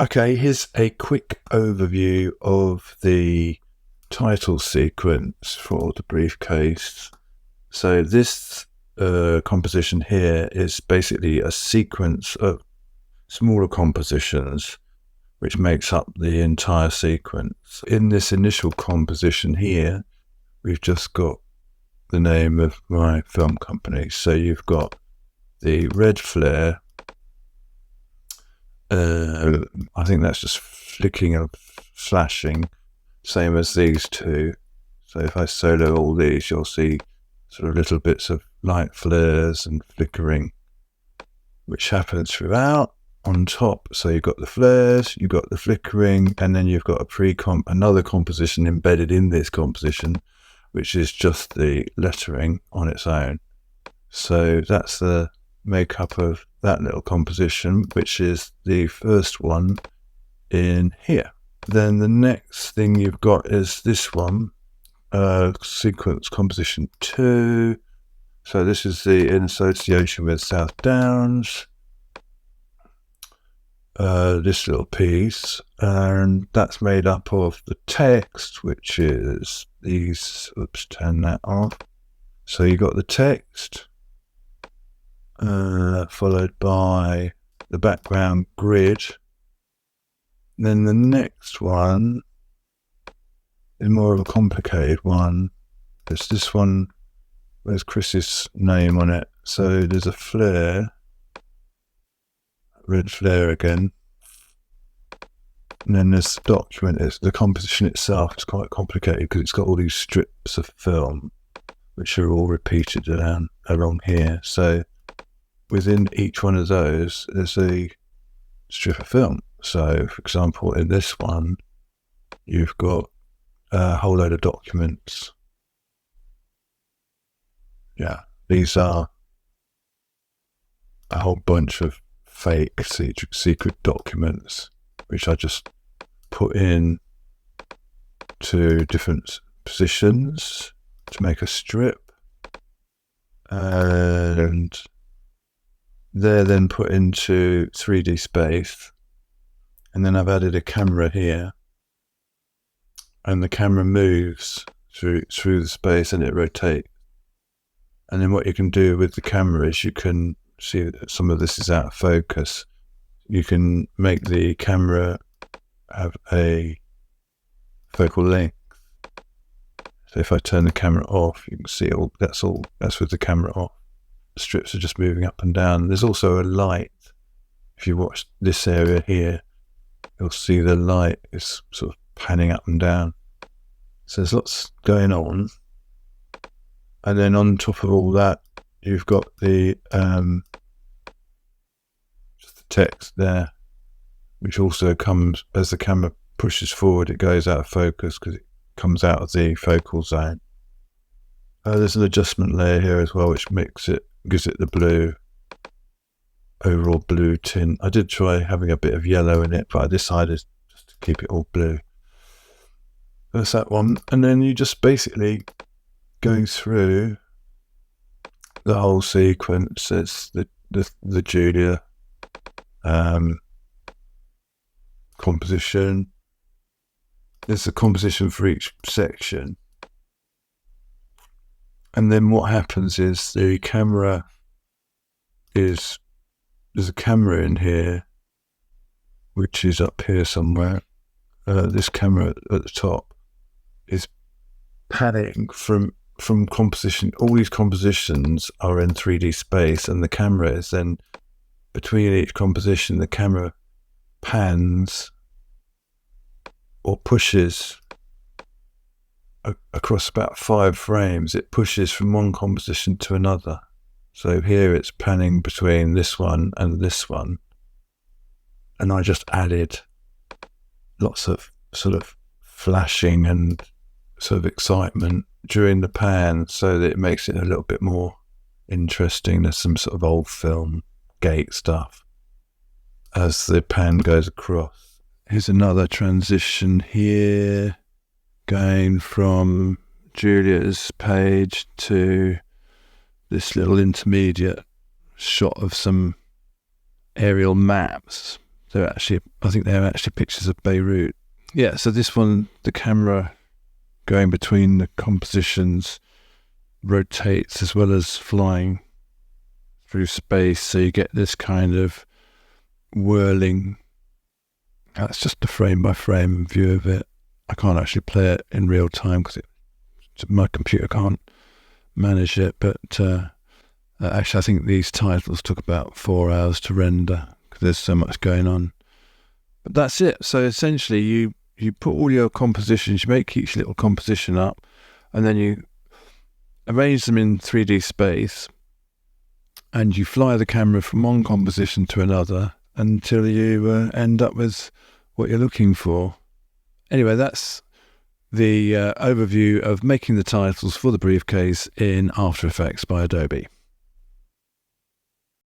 Okay, here's a quick overview of the title sequence for the briefcase. So this composition here is basically a sequence of smaller compositions which makes up the entire sequence. In this initial composition here, we've just got the name of my film company. So you've got the red flare. I think that's just flicking and flashing, same as these two. So if I solo all these, you'll see sort of little bits of light flares and flickering, which happens throughout on top. So you've got the flares, you've got the flickering, and then you've got a pre-comp, another composition embedded in this composition, which is just the lettering on its own. So that's the makeup of that little composition, which is the first one in here. Then the next thing you've got is this one, sequence composition 2. So this is in association with South Downs, this little piece, and that's made up of the text, which is these, oops, turn that off. So you got the text, followed by the background grid. Then the next one is more of a complicated one. There's this one, there's Chris's name on it. So there's a flare, red flare again. And then there's the document. The composition itself is quite complicated because it's got all these strips of film, which are all repeated along here. So within each one of those, there's a strip of film. So, for example, in this one, you've got a whole load of documents. Yeah, these are a whole bunch of fake secret documents, which I just put in to different positions to make a strip. And they're then put into 3D space. And then I've added a camera here, and the camera moves through the space and it rotates. And then what you can do with the camera is you can see that some of this is out of focus. You can make the camera have a focal length. So if I turn the camera off, you can see that's with the camera off. The strips are just moving up and down. There's also a light. If you watch this area here, you'll see the light is sort of panning up and down. So there's lots going on. And then on top of all that, you've got the just the text there, which also comes as the camera pushes forward, it goes out of focus because it comes out of the focal zone. There's an adjustment layer here as well, which gives it the blue, overall blue tint. I did try having a bit of yellow in it, but I decided just to keep it all blue. That's that one. And then you just basically go through the whole sequence. It's the Julia composition. There's a composition for each section. And then what happens is there's a camera in here, which is up here somewhere. This camera at the top is panning from composition. All these compositions are in 3D space, and the camera is then between each composition. The camera pans or pushes across about 5 frames. It pushes from one composition to another. So here it's panning between this one and this one. And I just added lots of sort of flashing and sort of excitement during the pan so that it makes it a little bit more interesting. There's some sort of old film gate stuff as the pan goes across. Here's another transition here, going from Julia's page to this little intermediate shot of some aerial maps. I think they're actually pictures of Beirut. Yeah, so this one, the camera going between the compositions rotates as well as flying through space, so you get this kind of whirling. That's just a frame by frame view of it. I can't actually play it in real time because my computer can't manage it, but actually I think these titles took about 4 hours to render because there's so much going on. But that's it. So essentially you put all your compositions, you make each little composition up, and then you arrange them in 3D space, and you fly the camera from one composition to another until you end up with what you're looking for. Anyway, that's the overview of making the titles for the Briefcase in After Effects by Adobe.